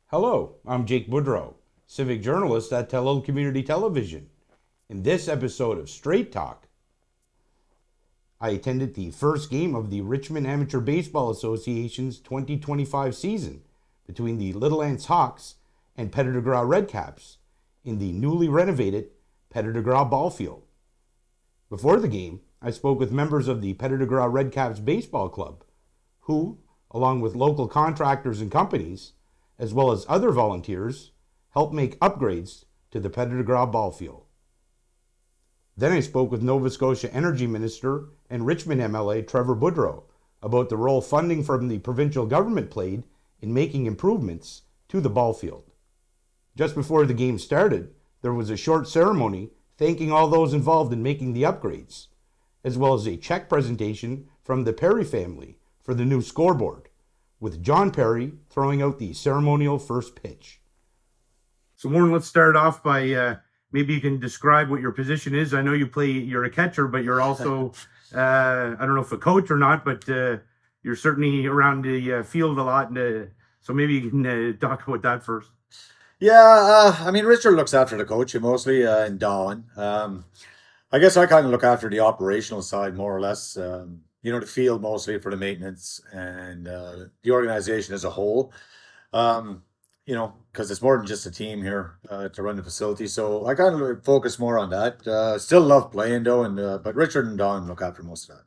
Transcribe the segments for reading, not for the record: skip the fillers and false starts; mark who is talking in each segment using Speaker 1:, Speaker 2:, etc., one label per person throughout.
Speaker 1: Hello, I'm Jake Boudrot, Civic Journalist at Tellel Community Television. In this episode of Strait Talk, I attended the first game of the Richmond Amateur Baseball Association's 2025 season between the Little Anse Hawks and Petit de Grat Redcaps in the newly renovated Petit de Grat Ballfield. Before the game, I spoke with members of the Petit de Grat Redcaps Baseball Club, who, along with local contractors and companies, as well as other volunteers, helped make upgrades to the Petit de Grat Ballfield. Then I spoke with Nova Scotia Energy Minister and Richmond MLA Trevor Boudreau about the role funding from the provincial government played in making improvements to the ballfield. Just before the game started, there was a short ceremony thanking all those involved in making the upgrades, as well as a cheque presentation from the Perry family for the new scoreboard, with John Perry throwing out the ceremonial first pitch. So, Warren, let's start off by maybe you can describe what your position is. I know you're a catcher, but you're also, I don't know if a coach or not, but you're certainly around the field a lot. So maybe you can talk about that first.
Speaker 2: Yeah, Richard looks after the coaching mostly, and Don. I guess I kind of look after the operational side more or less. The field mostly for the maintenance and the organization as a whole. Um, because it's more than just a team here to run the facility. So I kind of focus more on that. Still love playing though, and but Richard and Don look after most of that.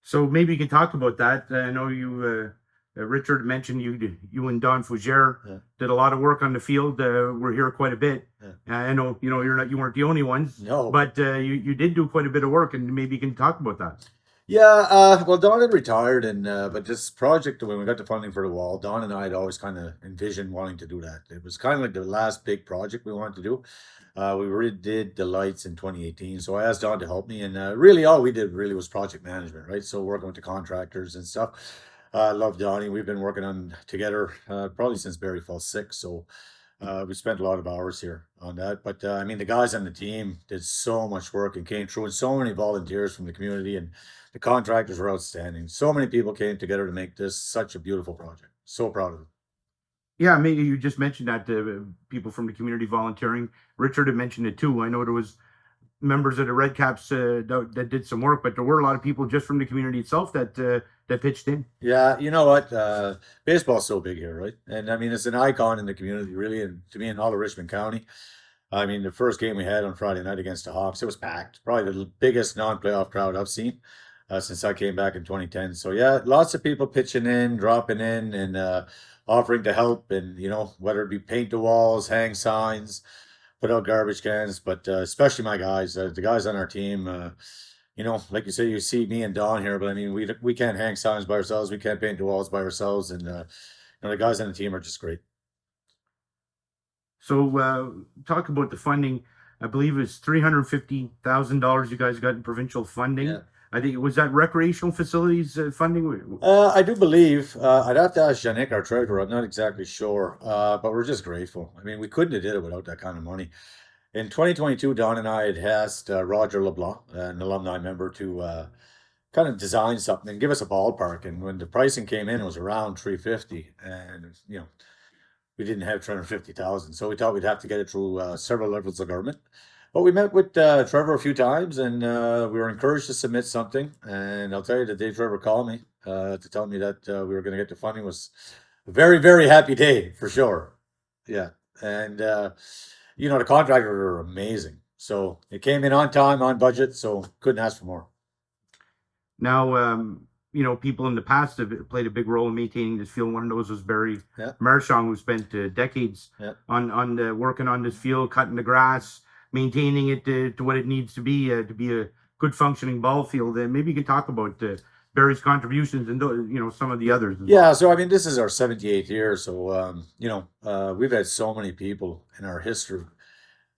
Speaker 1: So maybe you can talk about that. I know Richard mentioned you and Don Fougere
Speaker 2: Yeah.
Speaker 1: did a lot of work on the field. We're here quite a bit.
Speaker 2: Yeah.
Speaker 1: I know you weren't the only ones,
Speaker 2: No.
Speaker 1: but you did do quite a bit of work, and maybe you can talk about that.
Speaker 2: Yeah, well, Don had retired, and but this project, when we got the funding for the wall, Don and I had always kind of envisioned wanting to do that. It was kind of like the last big project we wanted to do. We redid the lights in 2018, so I asked Don to help me, and really all we did really was project management, right? So working with the contractors and stuff. I love Donnie. We've been working on together probably since Barry fell sick, so we spent a lot of hours here on that. But the guys on the team did so much work and came through, and so many volunteers from the community, and the contractors were outstanding. So many people came together to make this such a beautiful project. So proud of it.
Speaker 1: Yeah, maybe you just mentioned that people from the community volunteering. Richard had mentioned it too. I know there was members of the Red Caps that did some work, but there were a lot of people just from the community itself that pitched in.
Speaker 2: Yeah, you know what? Baseball's so big here, right? And it's an icon in the community, really, and to me in all of Richmond County. The first game we had on Friday night against the Hawks, it was packed. Probably the biggest non-playoff crowd I've seen since I came back in 2010. So yeah, lots of people pitching in, dropping in, and offering to help, and whether it be paint the walls, hang signs, put out garbage cans, but especially my guys, the guys on our team. Like you say, you see me and Don here, but we can't hang signs by ourselves, we can't paint the walls by ourselves, and the guys on the team are just great.
Speaker 1: So talk about the funding. I believe it's $350,000 you guys got in provincial funding.
Speaker 2: Yeah.
Speaker 1: I think was that recreational facilities funding.
Speaker 2: I do believe I'd have to ask Yannick, our treasurer. I'm not exactly sure, but we're just grateful. We couldn't have did it without that kind of money. In 2022, Don and I had asked Roger LeBlanc, an alumni member, to kind of design something and give us a ballpark. And when the pricing came in, it was around 350, and we didn't have 350,000, so we thought we'd have to get it through several levels of government. But we met with Trevor a few times, and we were encouraged to submit something. And I'll tell you, the day Trevor called me to tell me that we were going to get the funding was a very, very happy day for sure. Yeah, and the contractors are amazing, so it came in on time, on budget, so couldn't ask for more.
Speaker 1: Now, people in the past have played a big role in maintaining this field. One of those was Barry
Speaker 2: Yeah.
Speaker 1: Marchand, who spent decades
Speaker 2: Yeah.
Speaker 1: on working on this field, cutting the grass, maintaining it to what it needs to be a good functioning ball field. And maybe you can talk about Barry's contributions and some of the others.
Speaker 2: Yeah, so this is our 78th year, so we've had so many people in our history.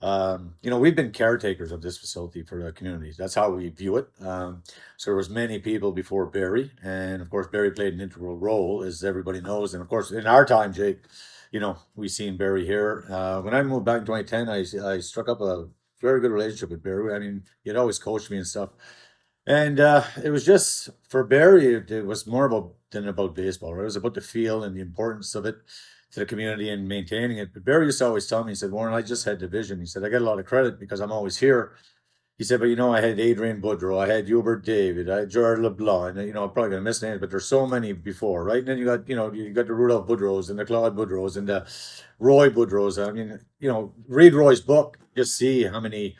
Speaker 2: We've been caretakers of this facility for the community. That's how we view it. So there was many people before Barry, and of course Barry played an integral role, as everybody knows. And of course, in our time, Jake, we seen Barry here. When I moved back in 2010, I struck up a very good relationship with Barry. He'd always coached me and stuff. And it was just for Barry, it was more about than about baseball, right? It was about the feel and the importance of it to the community and maintaining it. But Barry used to always tell me, he said, Warren, I just had division. He said, I get a lot of credit because I'm always here. He said, but I had Adrian Boudreau, I had Hubert David, I had Jared LeBlanc, and I'm probably gonna miss names, but there's so many before, right? And then you got the Rudolph Boudreaux and the Claude Boudreaux and the Roy Boudreaux. I mean, read Roy's book, just see how many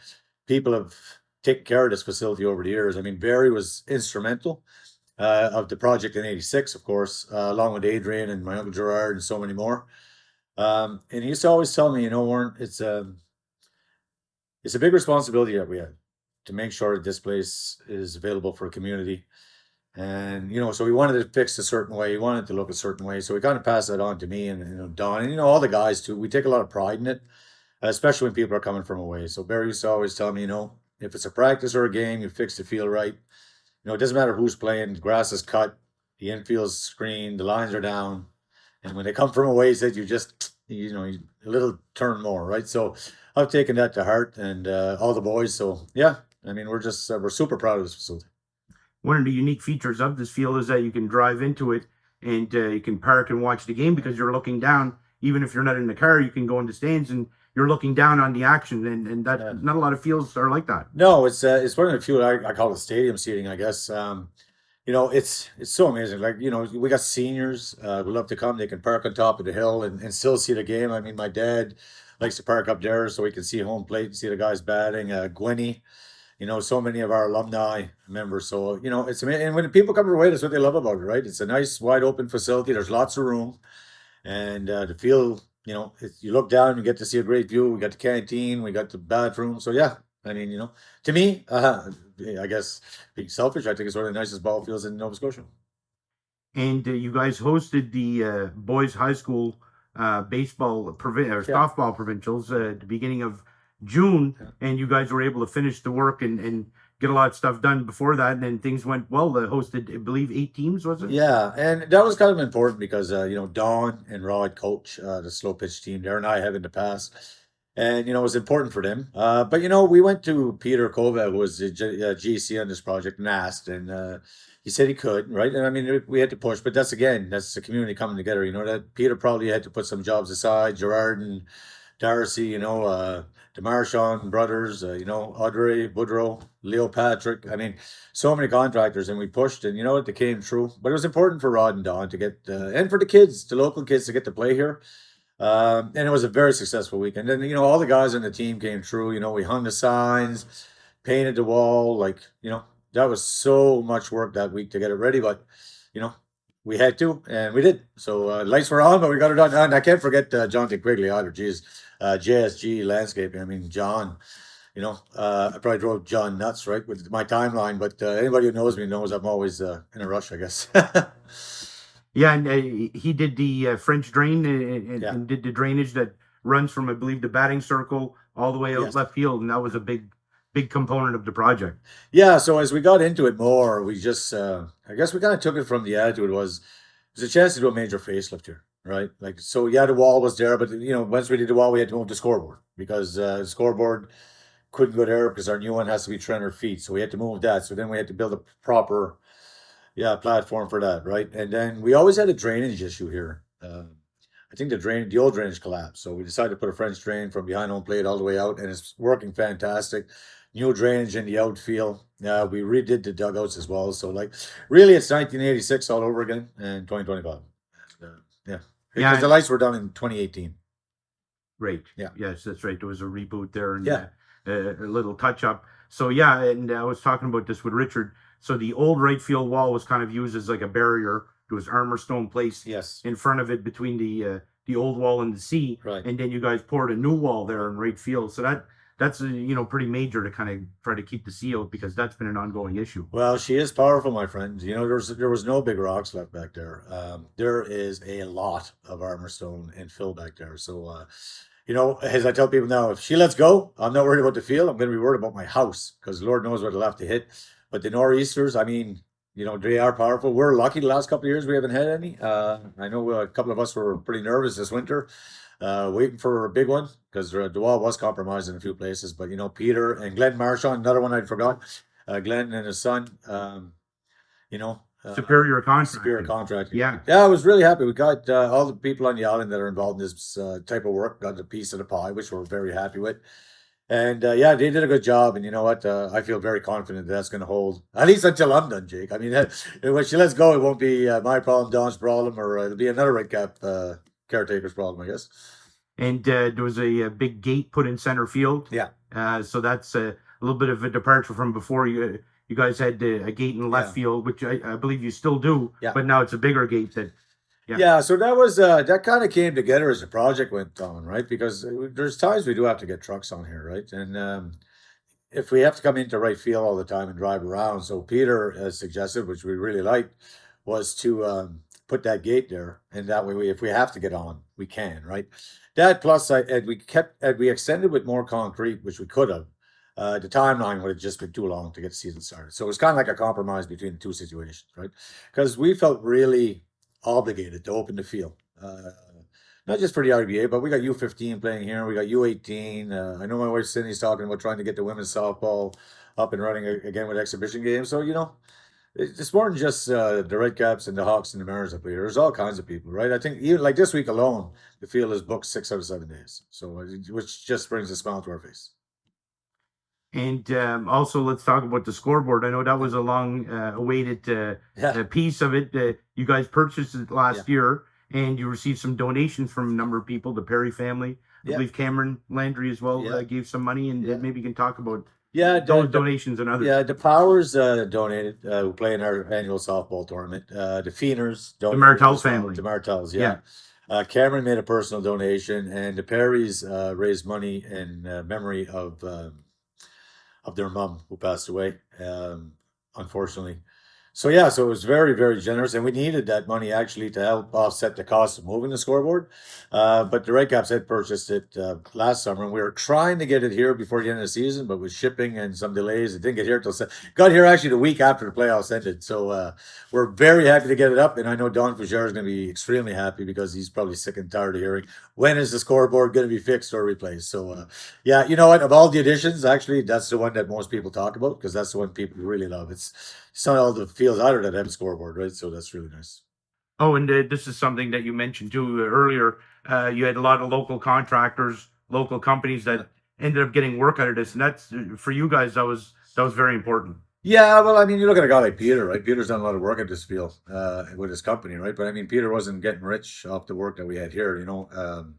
Speaker 2: people have taken care of this facility over the years. I mean, Barry was instrumental of the project in '86, of course, along with Adrian and my uncle Gerard and so many more. And he used to always tell me, Warren, it's a big responsibility that we have to make sure that this place is available for a community. And so we wanted it fixed a certain way. We wanted it to look a certain way. So we kind of passed that on to me and Don and all the guys too. We take a lot of pride in it, especially when people are coming from away. So Barry used to always tell me, if it's a practice or a game, you fix the field right. It doesn't matter who's playing. The grass is cut, the infield's screened, the lines are down, and when they come from away, he said you just a little turn more, right? So I've taken that to heart, and all the boys. So yeah, I mean we're super proud of this facility.
Speaker 1: One of the unique features of this field is that you can drive into it and you can park and watch the game because you're looking down. Even if you're not in the car, you can go in the stands and you're looking down on the action, and that not a lot of fields are like that.
Speaker 2: No, it's one of the few I call it stadium seating, I guess. It's so amazing. Like, we got seniors who love to come. They can park on top of the hill and still see the game. I mean, my dad likes to park up there so he can see home plate and see the guys batting. Gwenny, so many of our alumni members. So, it's amazing. And when people come away, that's what they love about it, right? It's a nice, wide open facility. There's lots of room. And the field, you look down, you get to see a great view. We got the canteen, we got the bathroom. So, yeah, I mean, to me, I guess being selfish, I think it's one of the nicest ball fields in Nova Scotia.
Speaker 1: And you guys hosted the boys high school baseball softball provincials at the beginning of June, and you guys were able to finish the work and get a lot of stuff done before that, and then things went well. They hosted, I believe, 8 teams, was it?
Speaker 2: Yeah, and that was kind of important because Don and Rod coach the slow pitch team there, and I have in the past, and it was important for them. But we went to Peter Kovac, who was the GC on this project, and asked, and he said he could, right? And I mean, we had to push, but that's the community coming together. That Peter probably had to put some jobs aside. Gerard and Darcy, the Marchand brothers, Audrey, Boudreau, Leo Patrick. I mean, so many contractors, and we pushed, and it came true. But it was important for Rod and Don to get, and for the kids, the local kids, to get to play here. And it was a very successful weekend. And all the guys on the team came through. We hung the signs, painted the wall. Like, that was so much work that week to get it ready. But, we had to, and we did. So lights were on, but we got it done. And I can't forget Jonathan Quigley either. Geez, JSG Landscaping. I mean, John. I probably drove John nuts, right, with my timeline. But anybody who knows me knows I'm always in a rush, I guess.
Speaker 1: Yeah, and he did the French drain and did the drainage that runs from, I believe, the batting circle all the way out left field, and that was a big component of the project.
Speaker 2: Yeah, so as we got into it more, we just, I guess we kind of took it from the attitude was, there's a chance to do a major facelift here, right? Like, so yeah, the wall was there, but once we did the wall, we had to move the scoreboard because the scoreboard couldn't go there because our new one has to be 300 feet, so we had to move that. So then we had to build a proper, platform for that, right? And then we always had a drainage issue here. I think the old drainage collapsed, so we decided to put a French drain from behind home plate all the way out, and it's working fantastic. New drainage in the outfield. We redid the dugouts as well. So really, it's 1986 all over again in 2025. Because the lights were done in 2018.
Speaker 1: Right.
Speaker 2: Yeah.
Speaker 1: Yes, that's right. There was a reboot there and a little touch up. So yeah, and I was talking about this with Richard. So the old right field wall was kind of used as like a barrier. There was armor stone placed in front of it between the old wall and the sea.
Speaker 2: Right.
Speaker 1: And then you guys poured a new wall there in right field. So that's pretty major to kind of try to keep the sea out because that's been an ongoing issue.
Speaker 2: Well, she is powerful, my friend. There was no big rocks left back there. There is a lot of armor stone and fill back there. So as I tell people now, if she lets go, I'm not worried about the field. I'm going to be worried about my house because Lord knows what it'll have to hit. But the nor'easters, I mean, they are powerful. We're lucky the last couple of years we haven't had any. I know a couple of us were pretty nervous this winter, waiting for a big one because the wall was compromised in a few places. But, Peter and Glenn Marchand, another one I'd forgot, Glenn and his son,
Speaker 1: Superior
Speaker 2: Superior
Speaker 1: Contracting.
Speaker 2: Contracting.
Speaker 1: Yeah.
Speaker 2: Yeah, I was really happy. We got all the people on the island that are involved in this type of work got a piece of the pie, which we're very happy with. And yeah, they did a good job. And you know what? I feel very confident that's going to hold at least until I'm done, Jake. I mean, when she lets go, it won't be my problem, Don's problem, or it'll be another red cap caretaker's problem, I guess.
Speaker 1: And there was a big gate put in center field.
Speaker 2: Yeah.
Speaker 1: So that's a little bit of a departure from before. You guys had a gate in left field, which I believe you still do.
Speaker 2: Yeah.
Speaker 1: But now it's a bigger gate that.
Speaker 2: Yeah, so that was that kind of came together as the project went on, right? Because there's times we do have to get trucks on here, right? And if we have to come into right field all the time and drive around, so Peter has suggested, which we really liked, was to put that gate there, and that way, if we have to get on, we can, right? That plus, and we extended with more concrete, which we could have. The timeline would have just been too long to get the season started, so it was kind of like a compromise between the two situations, right? Because we felt really obligated to open the field. Not just for the RBA, but we got U15 playing here. We got U18. I know my wife Cindy's talking about trying to get the women's softball up and running again with exhibition games. So, you know, it's more than just the Red Caps and the Hawks and the Mariners up here. There's all kinds of people, right? I think even like this week alone, the field is booked 6 out of 7 days. So, which just brings a smile to our face.
Speaker 1: And also, let's talk about the scoreboard. I know that was a long awaited piece of it. You guys purchased it last year, and you received some donations from a number of people, the Perry family. I believe Cameron Landry as well gave some money, and maybe you can talk about those donations and others.
Speaker 2: Yeah, the Powers donated, who play in our annual softball tournament. The Feeners donated.
Speaker 1: The Martel family.
Speaker 2: The Martels, Cameron made a personal donation, and the Perrys raised money in memory of their mom who passed away, unfortunately. So yeah, so it was very, very generous, and we needed that money actually to help offset the cost of moving the scoreboard. But the Red Caps had purchased it last summer, and we were trying to get it here before the end of the season, but with shipping and some delays, it didn't get here till got here actually the week after the playoffs ended. So we're very happy to get it up, and I know Don Fougere is going to be extremely happy because he's probably sick and tired of hearing when is the scoreboard going to be fixed or replaced. So yeah, you know what? Of all the additions, actually, that's the one that most people talk about because that's the one people really love. It's not all the fields either that have a scoreboard, right? So that's really nice.
Speaker 1: Oh, and this is something that you mentioned too earlier. You had a lot of local contractors, local companies that ended up getting work out of this, and that's for you guys. That was very important.
Speaker 2: Yeah, well, I mean, you look at a guy like Peter, right? Peter's done a lot of work at this field with his company, right? But I mean, Peter wasn't getting rich off the work that we had here, you know,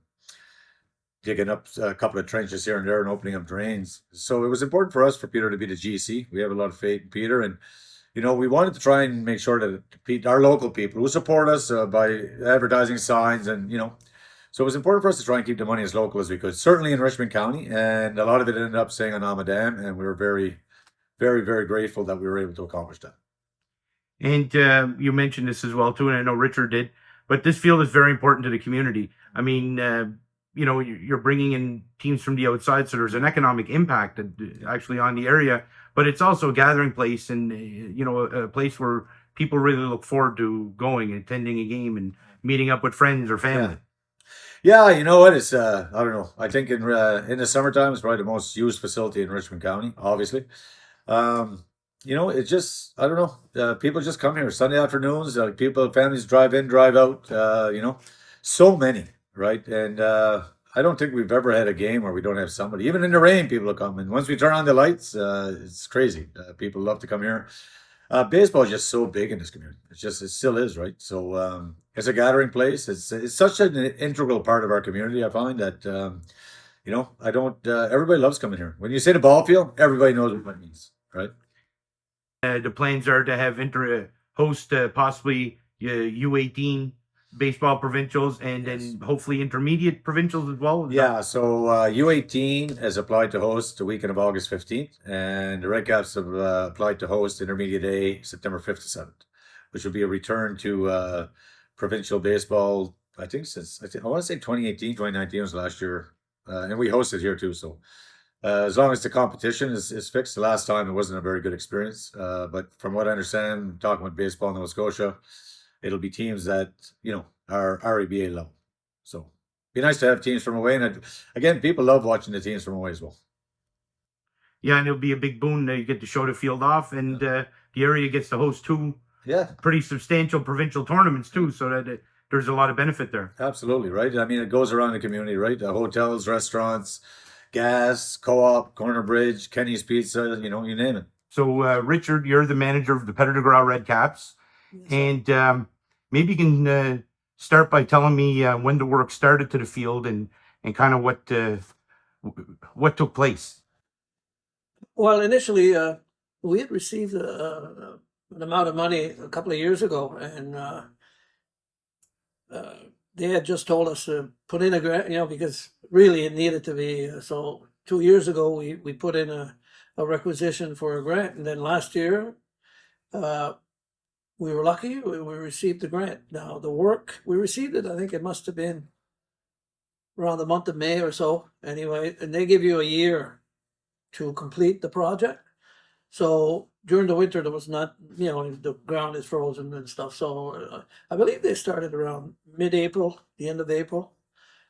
Speaker 2: digging up a couple of trenches here and there and opening up drains. So it was important for us for Peter to be the GC. We have a lot of faith in Peter, and you know, we wanted to try and make sure that our local people who support us by advertising signs and, you know, so it was important for us to try and keep the money as local as we could, certainly in Richmond County. And a lot of it ended up staying on Amadam, and we were very, very, very grateful that we were able to accomplish that.
Speaker 1: And you mentioned this as well, too, and I know Richard did, but this field is very important to the community. I mean, you know, you're bringing in teams from the outside, so there's an economic impact actually on the area, but it's also a gathering place and, you know, a place where people really look forward to going, attending a game and meeting up with friends or family.
Speaker 2: Yeah, you know what? It's I don't know. I think in the summertime, it's probably the most used facility in Richmond County, obviously. You know, it just, I don't know. People just come here Sunday afternoons. Families drive in, drive out. You know, so many, right? And I don't think we've ever had a game where we don't have somebody. Even in the rain, people will come. And once we turn on the lights, it's crazy. People love to come here. Baseball is just so big in this community. It still is, right? So it's a gathering place. It's such an integral part of our community. I find that, you know, everybody loves coming here. When you say the ball field, everybody knows what it means, right?
Speaker 1: The plans are to have host possibly U18 baseball provincials and then hopefully intermediate provincials as well.
Speaker 2: Yeah, so U18 has applied to host the weekend of August 15th, and the Red Caps have applied to host Intermediate A September 5th to 7th, which will be a return to provincial baseball, I want to say 2018, 2019 was last year, and we hosted here too, so as long as the competition is fixed. The last time it wasn't a very good experience, but from what I understand, talking with baseball in Nova Scotia, it'll be teams that, you know, are REBA level. So be nice to have teams from away. And again, people love watching the teams from away as well.
Speaker 1: Yeah, and it'll be a big boon. You get to show the field off, and the area gets to host two
Speaker 2: Yeah,
Speaker 1: pretty substantial provincial tournaments too, so that there's a lot of benefit there.
Speaker 2: absolutely, right? I mean, it goes around the community, right? Hotels, restaurants, gas, co-op, Corner Bridge, Kenny's Pizza, you name it.
Speaker 1: So, Richard, you're the manager of the Petit de Grat Red Caps,
Speaker 3: Yes,
Speaker 1: and maybe you can start by telling me when the work started to the field and kind of what took place.
Speaker 3: Well, initially, we had received an amount of money a couple of years ago, and they had just told us to put in a grant, because really it needed to be. So 2 years ago, we put in a requisition for a grant, and then last year, we were lucky. We received the grant. Now the work we received it, I think it must have been around the month of May or so. Anyway, and they give you a year to complete the project. So during the winter, there was not, the ground is frozen and stuff. So I believe they started around mid-April, the end of April,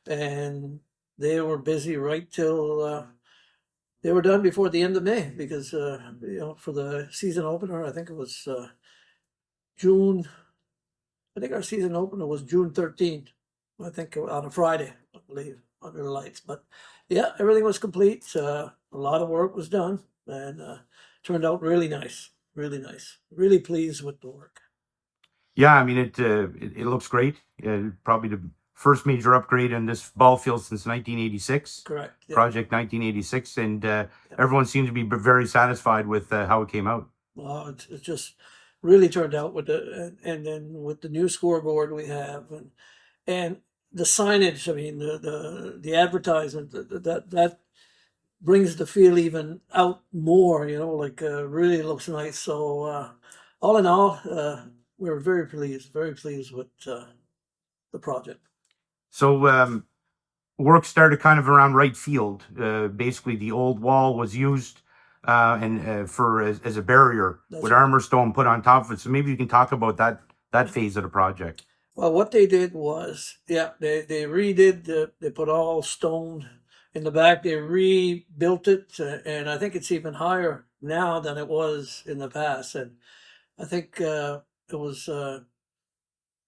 Speaker 3: and they were busy right till they were done before the end of May because, for the season opener, I think it was June. I think our season opener was June 13th. I think on a Friday, I believe, under the lights. But yeah, everything was complete. A lot of work was done and turned out really nice. Really nice. Really pleased with the work.
Speaker 1: Yeah, I mean it looks great. Probably the first major upgrade in this ball field since 1986.
Speaker 3: Correct. Yeah.
Speaker 1: Project 1986, and everyone seems to be very satisfied with how it came out.
Speaker 3: Well, it just really turned out with and then with the new scoreboard we have and the signage. I mean the advertisement that brings the feel even out more. Like really looks nice. So all in all, we were very pleased with the project.
Speaker 1: So work started kind of around right field. Basically, the old wall was used and for as a barrier
Speaker 3: That's
Speaker 1: with
Speaker 3: right.
Speaker 1: armor stone put on top of it. So maybe you can talk about that phase of the project.
Speaker 3: Well, what they did was, they redid they put all stone in the back. They rebuilt it, and I think it's even higher now than it was in the past. And I think it was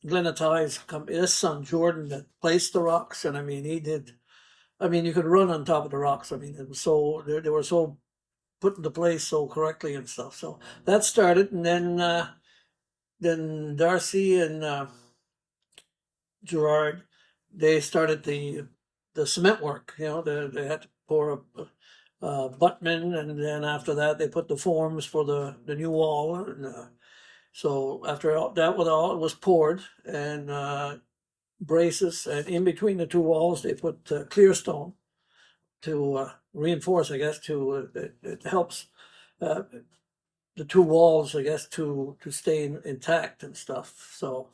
Speaker 3: Glenn Attai's his son Jordan that placed the rocks, and I mean he did. I mean you could run on top of the rocks. I mean it was so they were so put into place so correctly and stuff. So that started, and then Darcy and Gerard, they started the cement work. They had to pour a abutment, and then after that they put the forms for the new wall. And so after that was poured and braces, and in between the two walls they put clear stone to reinforce. I guess it helps the two walls, I guess, to stay intact and stuff. So.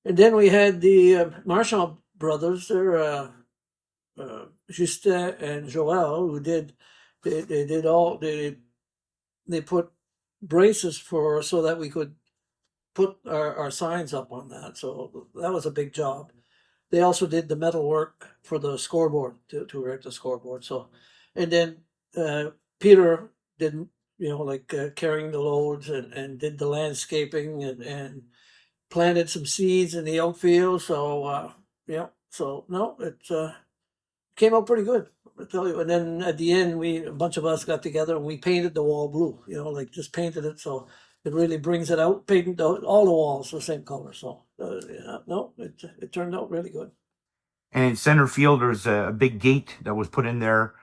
Speaker 3: And then we had the Marchand brothers, they're Justin and Joel, who they put braces so that we could put our signs up on that. So that was a big job. They also did the metal work for the scoreboard to erect the scoreboard. So, and then Peter did, like carrying the loads and did the landscaping and planted some seeds in the outfield. So so no, it came out pretty good. I tell you. And then at the end, a bunch of us got together and we painted the wall blue. Like just painted it so it really brings it out. Painted all the walls the same color. So no, it turned out really good.
Speaker 1: And in center field, there's a big gate that was put in there,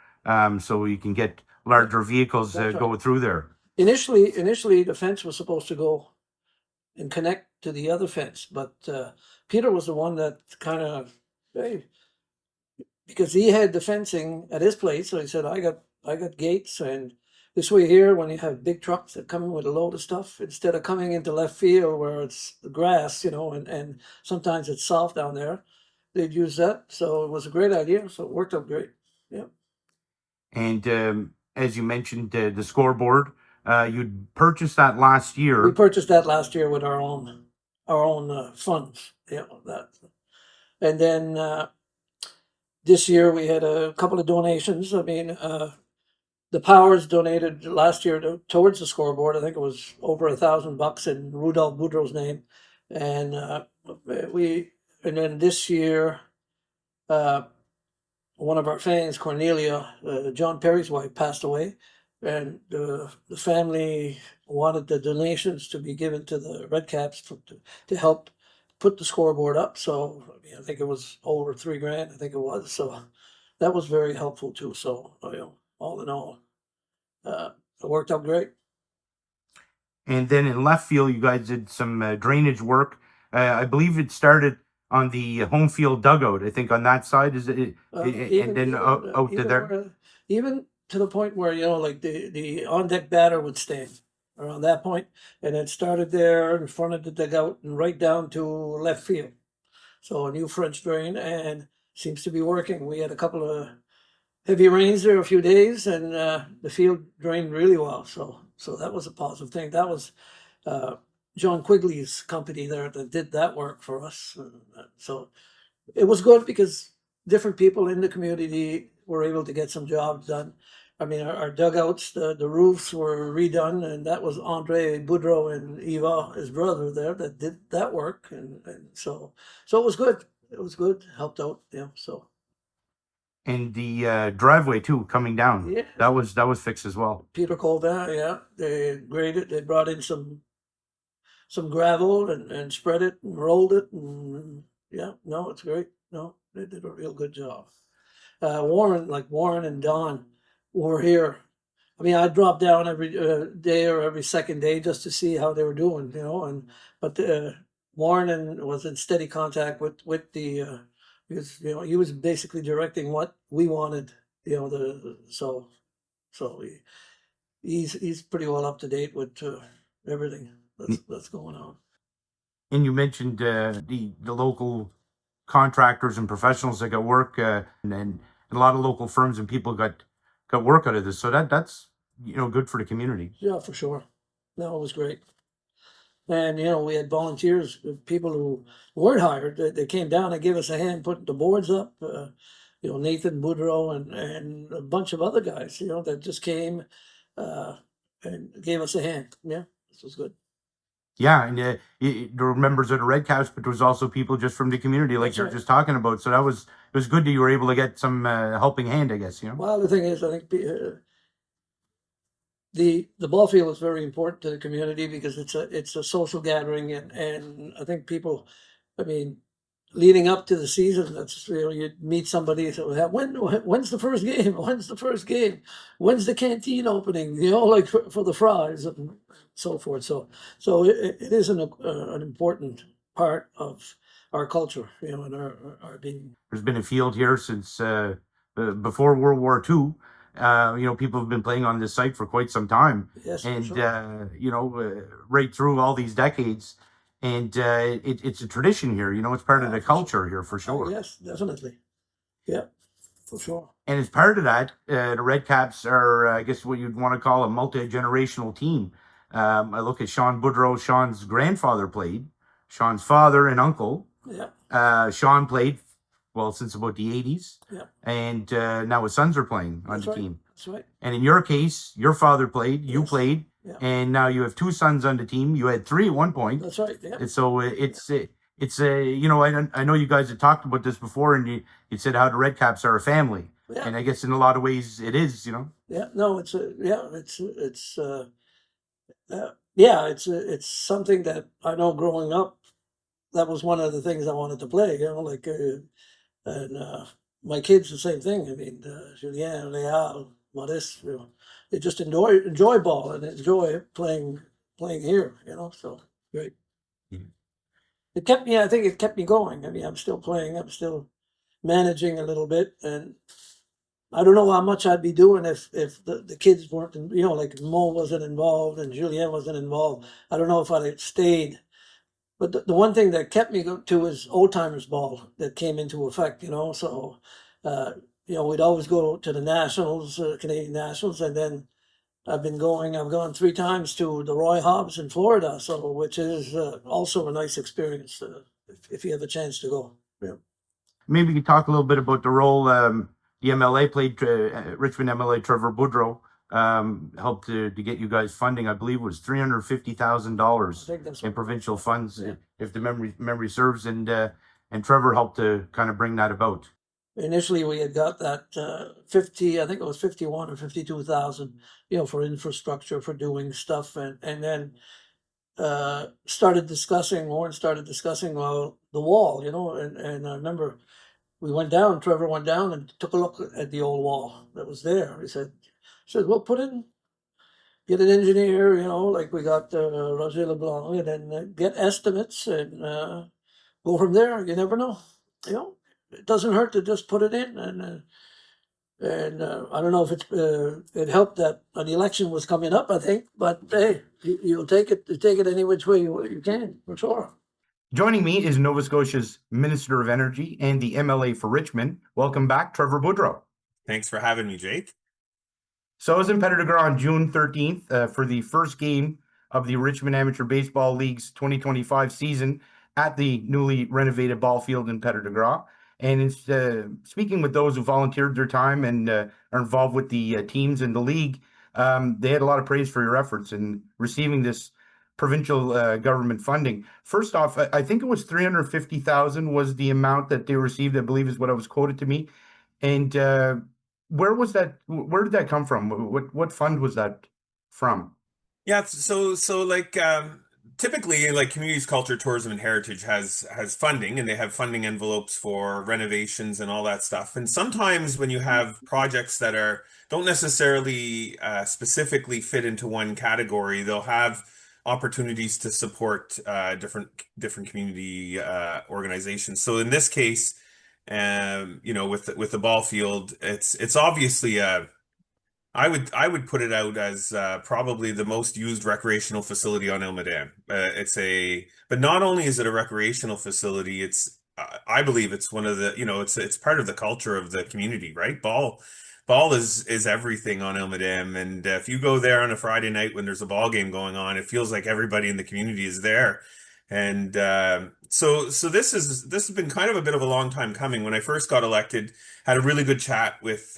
Speaker 1: so you can get larger vehicles
Speaker 3: That's right.
Speaker 1: go through there.
Speaker 3: Initially, the fence was supposed to go and connect to the other fence, but Peter was the one that kind of, hey, because he had the fencing at his place, so he said, I got gates, and this way here, when you have big trucks that come in with a load of stuff, instead of coming into left field where it's the grass, and sometimes it's soft down there, they'd use that. So it was a great idea. So it worked out great. Yeah.
Speaker 1: And as you mentioned, the scoreboard, you'd purchased that last year.
Speaker 3: We purchased that last year with our own funds. Yeah, that, and then this year we had a couple of donations. I mean, the Powers donated last year towards the scoreboard. I think it was over $1,000 in Rudolph Boudreau's name, and and then this year, one of our fans, Cornelia, John Perry's wife, passed away, and the family wanted the donations to be given to the Red Caps to help put the scoreboard up. So I think it was over $3,000. I think it was. So that was very helpful too. So all in all, it worked out great.
Speaker 1: And then in left field, you guys did some drainage work. I believe it started on the home field dugout. I think on that side is it, and then out to there.
Speaker 3: Even to the point where like the on deck batter would stand around that point, and it started there in front of the dugout and right down to left field. So a new French drain, and seems to be working. We had a couple of heavy rains there a few days, and the field drained really well. So that was a positive thing. That was John Quigley's company there that did that work for us. So it was good because different people in the community were able to get some jobs done. I mean, our dugouts, the roofs were redone, and that was Andre Boudreau and Eva, his brother, there that did that work, and so it was good. It was good, helped out, so.
Speaker 1: And the driveway too, coming down.
Speaker 3: Yeah.
Speaker 1: That was fixed as well.
Speaker 3: Peter Colvin, yeah, they graded. They brought in some gravel and spread it and rolled it, and yeah, no, it's great. No, they did a real good job. Warren and Don were here. I mean, I dropped down every day or every second day just to see how they were doing, but Warren was in steady contact with the because he was basically directing what we wanted, so he's pretty well up to date with everything that's going on.
Speaker 1: And you mentioned the local contractors and professionals that got work, and a lot of local firms and people got work out of this. So that's good for the community.
Speaker 3: Yeah, for sure. No, it was great. And we had volunteers, people who weren't hired. They came down and gave us a hand putting the boards up. Nathan Boudreau and a bunch of other guys, that just came and gave us a hand. Yeah, this was good.
Speaker 1: Yeah, and there were members of the Red Caps, but there was also people just from the community, like
Speaker 3: That's
Speaker 1: you're
Speaker 3: right.
Speaker 1: just talking about. So it was good that you were able to get some helping hand, I guess.
Speaker 3: Well, the thing is, I think the ball field is very important to the community because it's a social gathering, and I think people, I mean, leading up to the season, that's you meet somebody. So when's the first game? When's the first game? When's the canteen opening? Like for the fries and so forth. So it is an important part of our culture, and our being.
Speaker 1: There's been a field here since before World War II. People have been playing on this site for quite some time,
Speaker 3: Yes,
Speaker 1: and
Speaker 3: sure.
Speaker 1: right through all these decades. And it's a tradition here. It's part of the culture here for sure.
Speaker 3: Yes, definitely. Yeah, for sure.
Speaker 1: And as part of that, the Red Caps are, I guess, what you'd want to call a multi-generational team. I look at Sean Boudreau. Sean's grandfather played. Sean's father and uncle.
Speaker 3: Yeah.
Speaker 1: Sean played, since about the 80s.
Speaker 3: Yeah.
Speaker 1: And now his sons are playing on the team.
Speaker 3: That's right.
Speaker 1: And in your case, your father played, you
Speaker 3: Yes.
Speaker 1: played,
Speaker 3: Yeah.
Speaker 1: and now you have two sons on the team. You had three at one point.
Speaker 3: That's right. Yeah.
Speaker 1: And so it's I know you guys had talked about this before, and you said how the Red Caps are a family.
Speaker 3: Yeah.
Speaker 1: And I guess in a lot of ways it is,
Speaker 3: Yeah. No, it's something that I know growing up, that was one of the things I wanted to play, and my kids, the same thing. I mean, Julien, Léa, Maurice, they just enjoy ball and enjoy playing here, so great.
Speaker 1: Yeah.
Speaker 3: I think it kept me going. I mean, I'm still playing, I'm still managing a little bit, and I don't know how much I'd be doing if the kids weren't, like Mo wasn't involved and Julien wasn't involved. I don't know if I'd have stayed. But the one thing that kept me to is old timers ball that came into effect, So, we'd always go to the nationals, Canadian nationals, and then I've gone 3 times to the Roy Hobbs in Florida, so which is also a nice experience if you have a chance to go. Yeah.
Speaker 1: Maybe you could talk a little bit about the role the MLA played, Richmond MLA Trevor Boudreau. helped to get you guys funding. I believe it was $350,000
Speaker 3: I think that's
Speaker 1: in
Speaker 3: what-
Speaker 1: provincial funds,
Speaker 3: Yeah.
Speaker 1: if the memory serves, and Trevor helped to kind of bring that about.
Speaker 3: Initially, we had got that 50, I think it was 51 or 52,000, for infrastructure, for doing stuff, and then Warren started discussing, well, the wall, and I remember Trevor went down and took a look at the old wall that was there. He said, well, get an engineer, like we got Roger Leblanc, and then get estimates and go from there. You never know, it doesn't hurt to just put it in, and I don't know if it helped that an election was coming up, I think, but hey, you'll take it any which way you can, for sure.
Speaker 1: Joining me is Nova Scotia's Minister of Energy and the MLA for Richmond. Welcome back, Trevor Boudreau.
Speaker 4: Thanks for having me, Jake.
Speaker 1: So I was in Petit de Grat on June 13th for the first game of the Richmond Amateur Baseball League's 2025 season at the newly renovated Ballfield in Petit de Grat. And it's speaking with those who volunteered their time and are involved with the teams in the league. They had a lot of praise for your efforts in receiving this provincial government funding. First off, I think it was 350,000 was the amount that they received, I believe is what was quoted to me. And where did that come from? What fund was that from?
Speaker 4: Yeah, so like typically like communities, culture, tourism, and heritage has funding, and they have funding envelopes for renovations and all that stuff. And sometimes when you have projects that don't necessarily specifically fit into one category, they'll have opportunities to support different community organizations. So in this case, with the ball field, it's obviously I would put it out as probably the most used recreational facility on Ilma Dam. But not only is it a recreational facility, I believe it's one of the, it's part of the culture of the community, right? Ball is everything on Ilma Dam, and if you go there on a Friday night when there's a ball game going on, it feels like everybody in the community is there. And so this has been kind of a bit of a long time coming. When I first got elected, had a really good chat with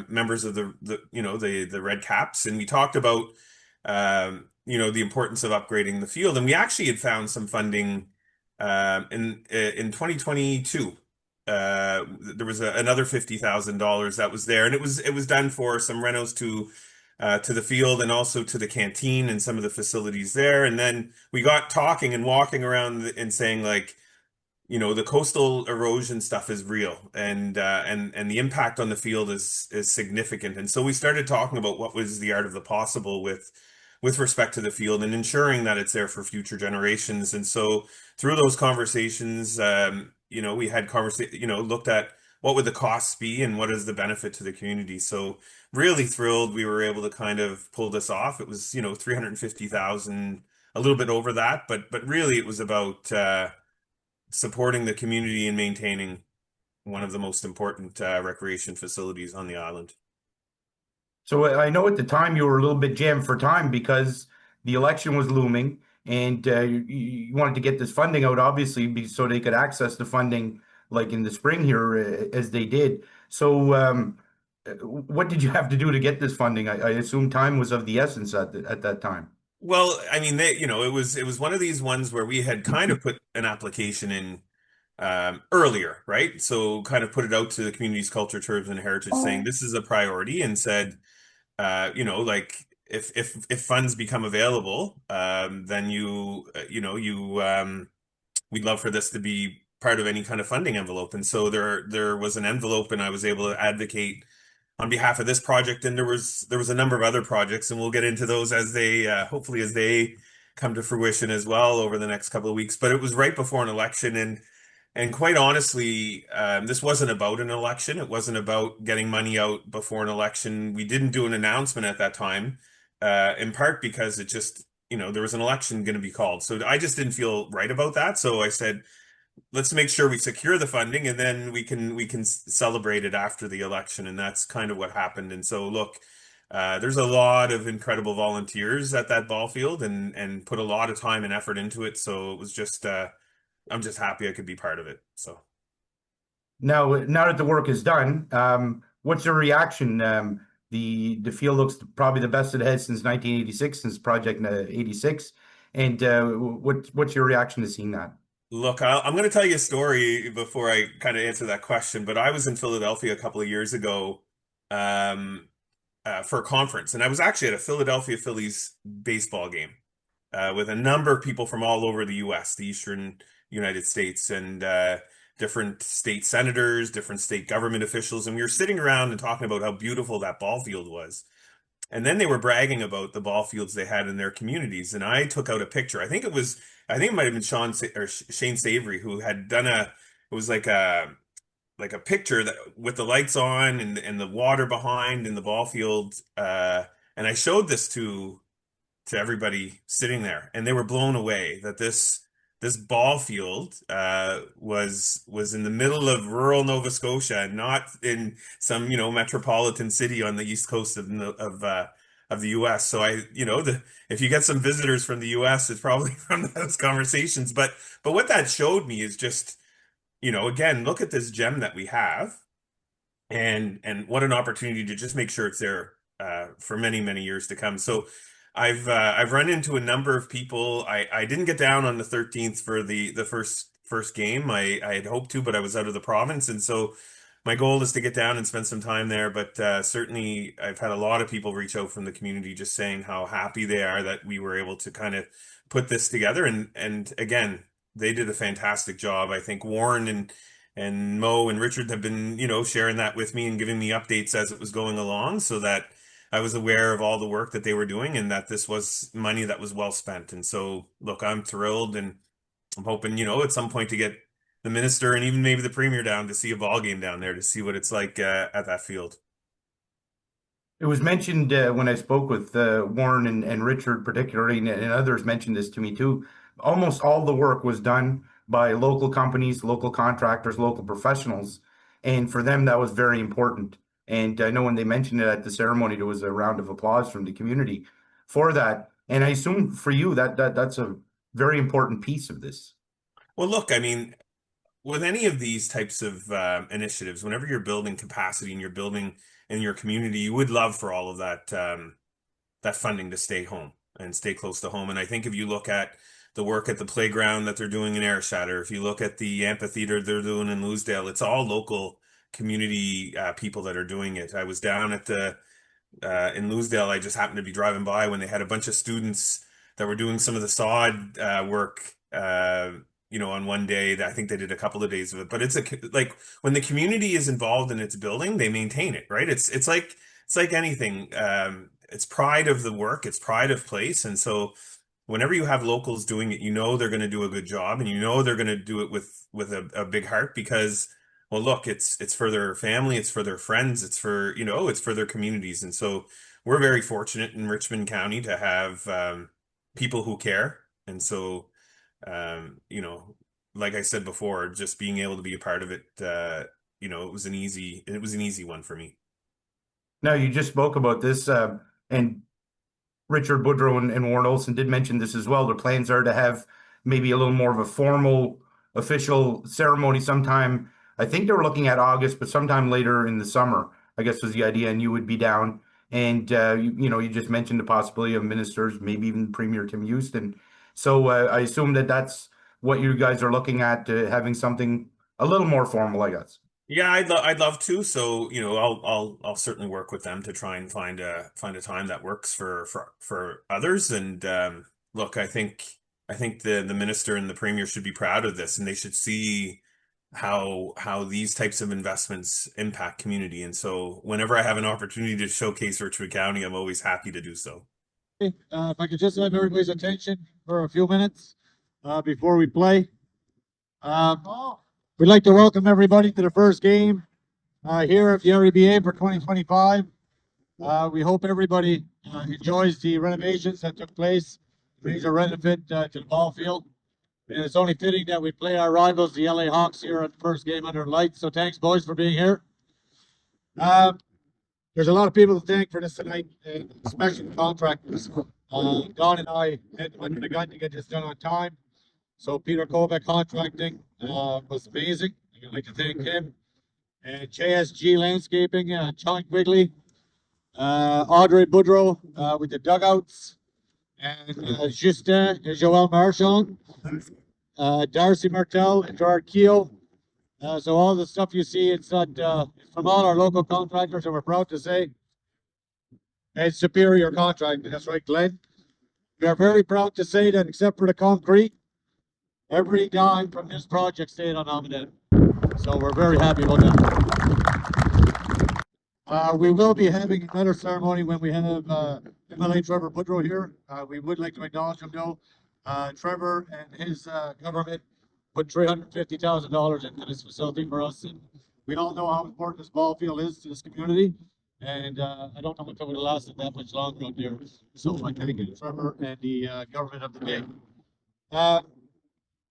Speaker 4: members of the Red Caps, and we talked about the importance of upgrading the field, and we actually had found some funding in 2022. There was another $50,000 that was there, and it was done for some renos to the field and also to the canteen and some of the facilities there. And then we got talking and walking around and saying, like, the coastal erosion stuff is real, and the impact on the field is significant. And so we started talking about what was the art of the possible with respect to the field and ensuring that it's there for future generations. And so through those conversations, we had looked at what would the costs be and what is the benefit to the community. So really thrilled we were able to kind of pull this off. It was 350,000, a little bit over that, but really it was about supporting the community and maintaining one of the most important recreation facilities on the island.
Speaker 1: So I know at the time you were a little bit jammed for time because the election was looming, and you wanted to get this funding out, obviously, so they could access the funding like in the spring here, as they did. So what did you have to do to get this funding? I assume time was of the essence at that time.
Speaker 4: Well, I mean, it was one of these ones where we had kind of put an application in earlier, right? So kind of put it out to the community's culture, tourism, and heritage, saying this is a priority, and said, like if funds become available, then we'd love for this to be part of any kind of funding envelope. And so there was an envelope, and I was able to advocate on behalf of this project, and there was a number of other projects, and we'll get into those as they hopefully as they come to fruition as well over the next couple of weeks. But it was right before an election, and quite honestly, this wasn't about an election. It wasn't about getting money out before an election. We didn't do an announcement at that time, in part because it just, there was an election going to be called. So I just didn't feel right about that. So I said, let's make sure we secure the funding, and then we can celebrate it after the election. And that's kind of what happened. And so look, there's a lot of incredible volunteers at that ball field, and put a lot of time and effort into it. So it was just I'm just happy I could be part of it. So
Speaker 1: now that the work is done, what's your reaction? The field looks probably the best it has since 1986, since Project 86. And what's your reaction to seeing that?
Speaker 4: Look, I'm going to tell you a story before I kind of answer that question, but I was in Philadelphia a couple of years ago um, for a conference, and I was actually at a Philadelphia Phillies baseball game with a number of people from all over the U.S., the Eastern United States, and different state senators, different state government officials, and we were sitting around and talking about how beautiful that ball field was. And then they were bragging about the ball fields they had in their communities. And I took out a picture. I think it might have been Shane Savory who had done it was like a picture that with the lights on and the water behind in the ball field. And I showed this to everybody sitting there, and they were blown away that this ball field was in the middle of rural Nova Scotia, not in some metropolitan city on the east coast of the U.S. So if you get some visitors from the U.S., it's probably from those conversations. But what that showed me is just again, look at this gem that we have, and what an opportunity to just make sure it's there for many years to come. So I've run into a number of people. I didn't get down on the 13th for the first game. I had hoped to, but I was out of the province, and so my goal is to get down and spend some time there. But certainly, I've had a lot of people reach out from the community, just saying how happy they are that we were able to kind of put this together. And again, they did a fantastic job. I think Warren and Mo and Richard have been sharing that with me and giving me updates as it was going along, so that I was aware of all the work that they were doing and that this was money that was well spent. And so, look, I'm thrilled, and I'm hoping, at some point to get the minister and even maybe the premier down to see a ball game down there to see what it's like at that field.
Speaker 1: It was mentioned when I spoke with Warren and Richard, particularly, and others mentioned this to me too. Almost all the work was done by local companies, local contractors, local professionals. And for them, that was very important. And I know when they mentioned it at the ceremony, there was a round of applause from the community for that. And I assume for you that's a very important piece of this.
Speaker 4: Well, look, I mean, with any of these types of initiatives, whenever you're building capacity and you're building in your community, you would love for all of that funding to stay home and stay close to home. And I think if you look at the work at the playground that they're doing in Ayrshire, if you look at the amphitheater they're doing in Loosedale, it's all local community people that are doing it. I was down at the in Loosedale. I just happened to be driving by when they had a bunch of students that were doing some of the sod work. On one day. I think they did a couple of days of it. But it's like when the community is involved in its building, they maintain it, right? It's like anything. It's pride of the work, it's pride of place, and so whenever you have locals doing it, they're going to do a good job, and they're going to do it with a big heart because, well, look, it's for their family, it's for their friends, it's for it's for their communities, and so we're very fortunate in Richmond County to have people who care, and so. Like I said before, just being able to be a part of it, it was an easy one for me.
Speaker 1: Now, you just spoke about this, and Richard Boudreau and Warren Olson did mention this as well. Their plans are to have maybe a little more of a formal, official ceremony sometime. I think they were looking at August, but sometime later in the summer, I guess was the idea, and you would be down. And, you just mentioned the possibility of ministers, maybe even Premier Tim Houston. So I assume that's what you guys are looking at, having something a little more formal, I guess.
Speaker 4: Yeah, I'd love to. So I'll certainly work with them to try and find a time that works for others. And look, I think the minister and the premier should be proud of this, and they should see how these types of investments impact community. And so whenever I have an opportunity to showcase Richmond County, I'm always happy to do so.
Speaker 5: If I could just have everybody's attention for a few minutes before we play. We'd like to welcome everybody to the first game here at the REBA for 2025. We hope everybody enjoys the renovations that took place. These are renovated to the ball field. And it's only fitting that we play our rivals, the LA Hawks, here at the first game under lights. So thanks, boys, for being here. There's a lot of people to thank for this tonight, especially the contractors. Don and I had under the gun to get this done on time. So Peter Kovac Contracting was amazing. I'd like to thank him. And JSG Landscaping, John Quigley, Audrey Boudreau with the dugouts, and Justin and Joel Marchand, Darcy Martel and Gerard Keel. So all the stuff you see, it's not it's from all our local contractors, and we're proud to say it's superior contracting. That's right, Glenn. We are very proud to say that except for the concrete, every dime from this project stayed unnominated. So we're very happy about that. We will be having another ceremony when we have MLA Trevor Boudreau here. We would like to acknowledge him though. Trevor and his government put $350,000 into this facility for us. And we all know how important this ball field is to this community. And I don't know if it would have lasted that much longer out there. So I thank you, Trevor, and the government of the day.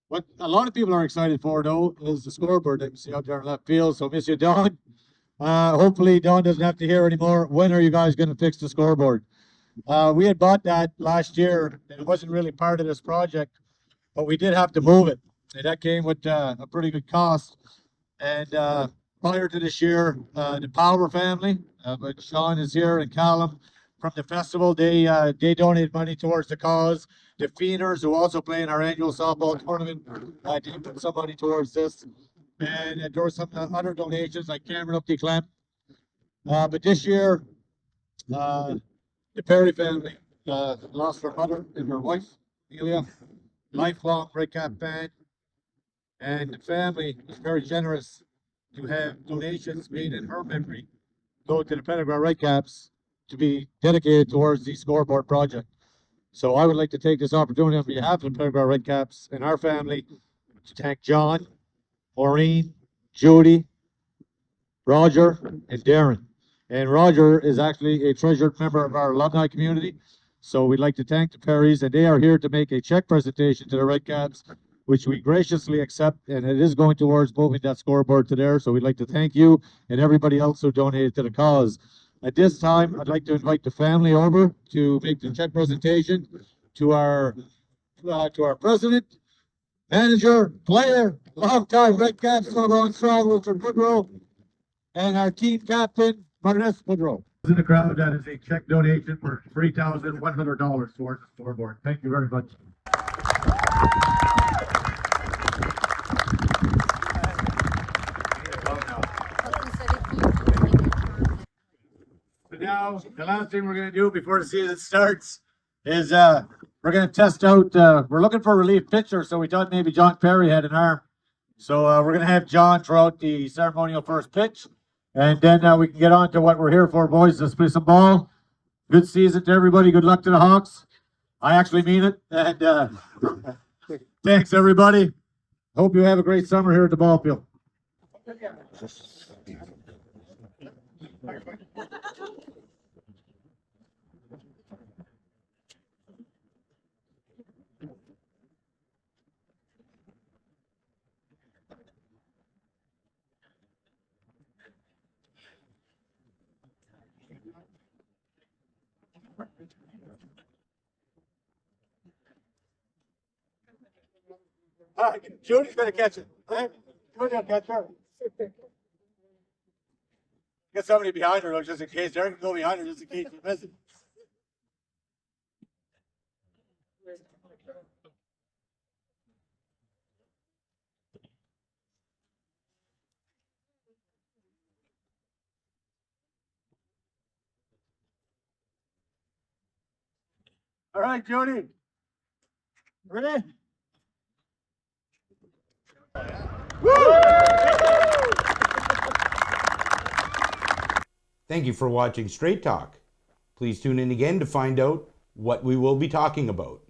Speaker 5: What a lot of people are excited for, though, is the scoreboard that you see out there in left field. So, Monsieur Don, hopefully Don doesn't have to hear anymore. When are you guys going to fix the scoreboard? We had bought that last year, and it wasn't really part of this project, but we did have to move it. And that came with a pretty good cost. And prior to this year, the Power family, but Sean is here and Callum from the festival, they donated money towards the cause. The Fienders, who also play in our annual softball tournament, did put some money towards this. And there were some other donations like Cameron Upty Clamp. But this year, the Perry family lost her mother and her wife, Amelia, lifelong Red Cap fan. And the family was very generous to have donations made in her memory go to the Petit de Grat Red Caps to be dedicated towards the scoreboard project. So I would like to take this opportunity on behalf of the Petit de Grat Red Caps and our family to thank John, Maureen, Judy, Roger, and Darren. And Roger is actually a treasured member of our alumni community. So we'd like to thank the Perrys, and they are here to make a check presentation to the Red Caps, which we graciously accept, and it is going towards moving that scoreboard to there. So we'd like to thank you and everybody else who donated to the cause. At this time, I'd like to invite the family over to make the check presentation to our president, manager, player, longtime Red Caps, strong Wilfred Boudreau, and our team captain, Martinez Boudreau. In the crowd, that is a check donation for $3,100 towards the scoreboard. Thank you very much. So now, the last thing we're going to do before the season starts is we're going to test out, we're looking for a relief pitcher, so we thought maybe John Perry had an arm. So we're going to have John throw out the ceremonial first pitch, and then we can get on to what we're here for, boys. Let's play some ball. Good season to everybody. Good luck to the Hawks. I actually mean it. And thanks, everybody. Hope you have a great summer here at the ball field. All right, Judy's gonna catch it. Right? Judy will catch her. Get somebody behind her, though, just in case. Derek can go behind her, just in case you miss it. All right, Judy. Ready?
Speaker 1: Thank you for watching Strait Talk. Please tune in again to find out what we will be talking about.